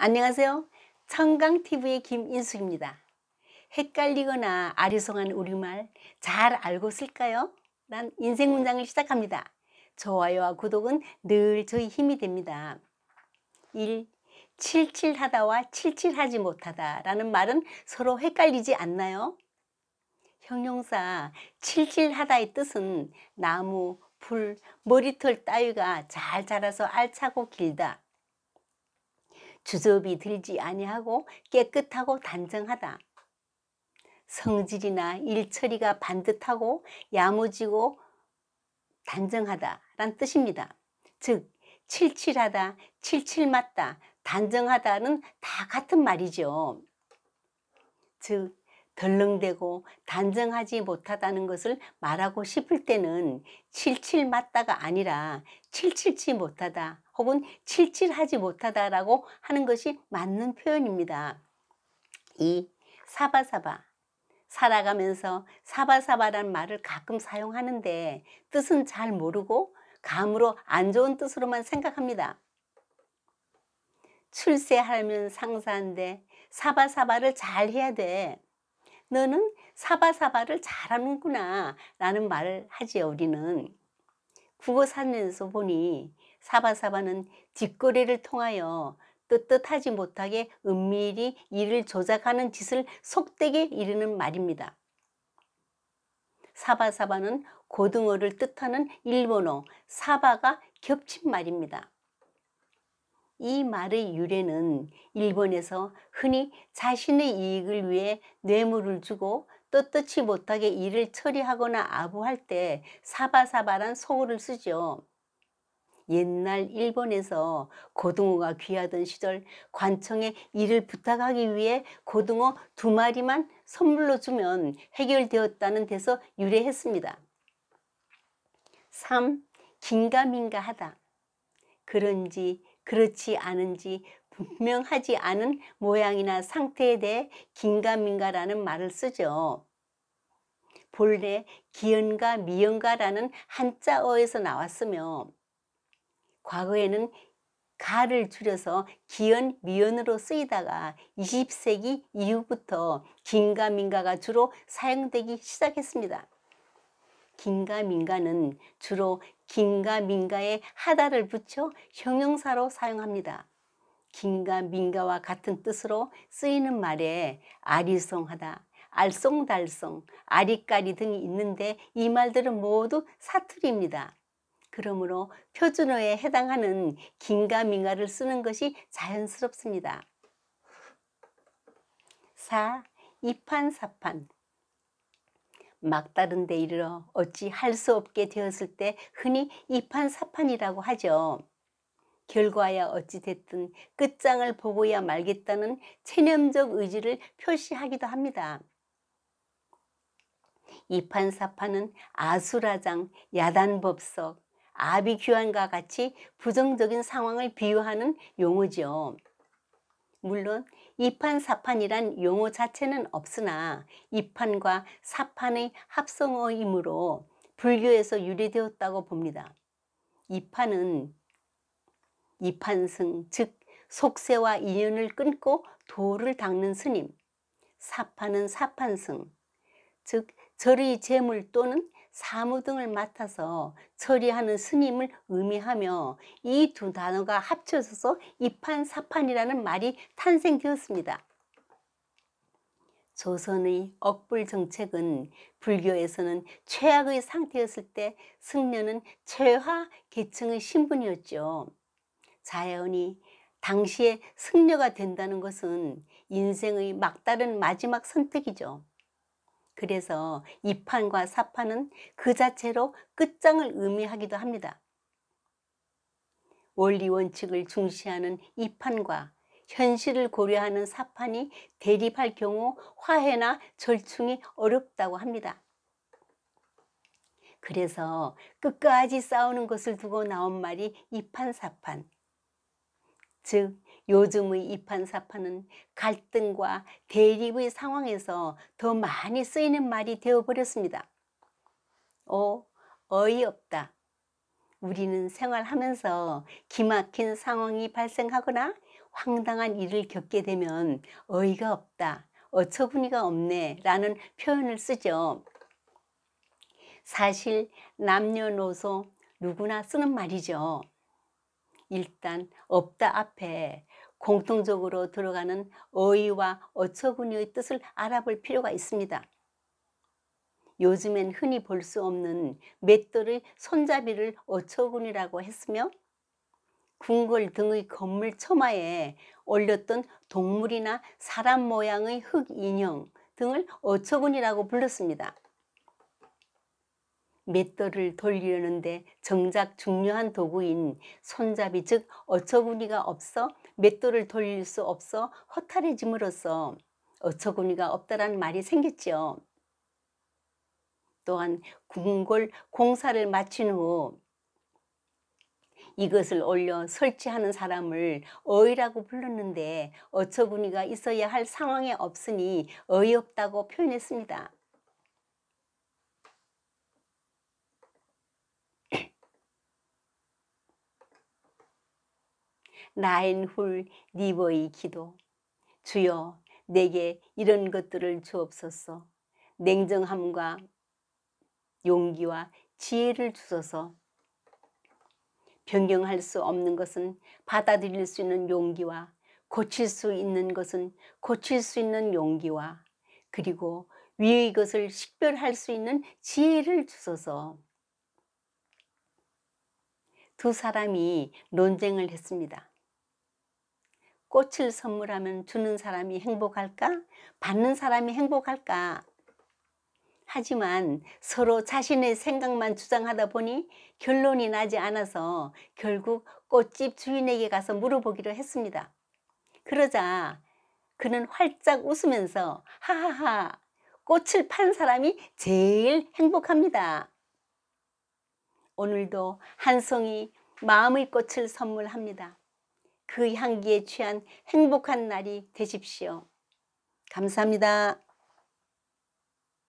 안녕하세요. 청강TV의 김인숙입니다. 헷갈리거나 아리송한 우리말 잘 알고 쓸까요? 란 인생 문장을 시작합니다. 좋아요와 구독은 늘 저희 힘이 됩니다. 1. 칠칠하다와 칠칠하지 못하다 라는 말은 서로 헷갈리지 않나요? 형용사 칠칠하다의 뜻은 나무, 풀, 머리털 따위가 잘 자라서 알차고 길다. 주접이 들지 아니하고 깨끗하고 단정하다. 성질이나 일처리가 반듯하고 야무지고 단정하다 란 뜻입니다. 즉 칠칠하다, 칠칠맞다, 단정하다는 다 같은 말이죠. 즉 덜렁대고 단정하지 못하다는 것을 말하고 싶을 때는 칠칠맞다가 아니라 칠칠치 못하다 혹은 칠칠하지 못하다라고 하는 것이 맞는 표현입니다. 2. 사바사바. 살아가면서 사바사바란 말을 가끔 사용하는데 뜻은 잘 모르고 감으로 안 좋은 뜻으로만 생각합니다. 출세하려면 상사인데 사바사바를 잘 해야 돼. 너는 사바사바를 잘하는구나 라는 말을 하지요. 우리는 국어사전에서 보니 사바사바는 뒷거래를 통하여 떳떳하지 못하게 은밀히 일을 조작하는 짓을 속되게 이르는 말입니다. 사바사바는 고등어를 뜻하는 일본어 사바가 겹친 말입니다. 이 말의 유래는 일본에서 흔히 자신의 이익을 위해 뇌물을 주고 떳떳지 못하게 일을 처리하거나 아부할 때 사바사바란 속어를 쓰죠. 옛날 일본에서 고등어가 귀하던 시절 관청에 일을 부탁하기 위해 고등어 2마리만 선물로 주면 해결되었다는 데서 유래했습니다. 3. 긴가민가하다. 그런지 그렇지 않은지 분명하지 않은 모양이나 상태에 대해 긴가민가라는 말을 쓰죠. 본래 기연가 미연가라는 한자어에서 나왔으며 과거에는 가를 줄여서 기연, 미연으로 쓰이다가 20세기 이후부터 긴가민가가 주로 사용되기 시작했습니다. 긴가민가는 주로 긴가민가에 하다를 붙여 형용사로 사용합니다. 긴가민가와 같은 뜻으로 쓰이는 말에 아리송하다, 알쏭달쏭, 아리까리 등이 있는데 이 말들은 모두 사투리입니다. 그러므로 표준어에 해당하는 긴가민가를 쓰는 것이 자연스럽습니다. 4. 이판사판. 막다른 데 이르러 어찌 할 수 없게 되었을 때 흔히 이판사판이라고 하죠. 결과야 어찌 됐든 끝장을 보고야 말겠다는 체념적 의지를 표시하기도 합니다. 이판사판은 아수라장, 야단법석, 아비규환과 같이 부정적인 상황을 비유하는 용어죠. 물론 이판사판이란 용어 자체는 없으나 이판과 사판의 합성어이므로 불교에서 유래되었다고 봅니다. 이판은 이판승, 즉 속세와 인연을 끊고 도를 닦는 스님, 사판은 사판승, 즉 절의 재물 또는 사무 등을 맡아서 처리하는 스님을 의미하며 이 두 단어가 합쳐져서 이판사판이라는 말이 탄생되었습니다. 조선의 억불 정책은 불교에서는 최악의 상태였을 때 승려는 최하 계층의 신분이었죠. 자연히 당시에 승려가 된다는 것은 인생의 막다른 마지막 선택이죠. 그래서 이판과 사판은 그 자체로 끝장을 의미하기도 합니다. 원리 원칙을 중시하는 이판과 현실을 고려하는 사판이 대립할 경우 화해나 절충이 어렵다고 합니다. 그래서 끝까지 싸우는 것을 두고 나온 말이 이판사판. 즉 요즘의 이판사판은 갈등과 대립의 상황에서 더 많이 쓰이는 말이 되어버렸습니다. 어이없다. 우리는 생활하면서 기막힌 상황이 발생하거나 황당한 일을 겪게 되면 어이가 없다, 어처구니가 없네 라는 표현을 쓰죠. 사실 남녀노소 누구나 쓰는 말이죠. 일단 없다 앞에 공통적으로 들어가는 어이와 어처구니의 뜻을 알아볼 필요가 있습니다. 요즘엔 흔히 볼 수 없는 맷돌의 손잡이를 어처구니라고 했으며, 궁궐 등의 건물 처마에 올렸던 동물이나 사람 모양의 흙 인형 등을 어처구니라고 불렀습니다. 맷돌을 돌리려는데 정작 중요한 도구인 손잡이, 즉 어처구니가 없어 맷돌을 돌릴 수 없어 허탈해짐으로써 어처구니가 없다라는 말이 생겼죠. 또한 궁궐 공사를 마친 후 이것을 올려 설치하는 사람을 어이라고 불렀는데 어처구니가 있어야 할 상황에 없으니 어이없다고 표현했습니다. 라인훌 니버의 기도. 주여, 내게 이런 것들을 주옵소서. 냉정함과 용기와 지혜를 주소서. 변경할 수 없는 것은 받아들일 수 있는 용기와, 고칠 수 있는 것은 고칠 수 있는 용기와, 그리고 위의 것을 식별할 수 있는 지혜를 주소서. 두 사람이 논쟁을 했습니다. 꽃을 선물하면 주는 사람이 행복할까? 받는 사람이 행복할까? 하지만 서로 자신의 생각만 주장하다 보니 결론이 나지 않아서 결국 꽃집 주인에게 가서 물어보기로 했습니다. 그러자 그는 활짝 웃으면서 하하하, 꽃을 판 사람이 제일 행복합니다. 오늘도 한 송이 마음의 꽃을 선물합니다. 그 향기에 취한 행복한 날이 되십시오. 감사합니다.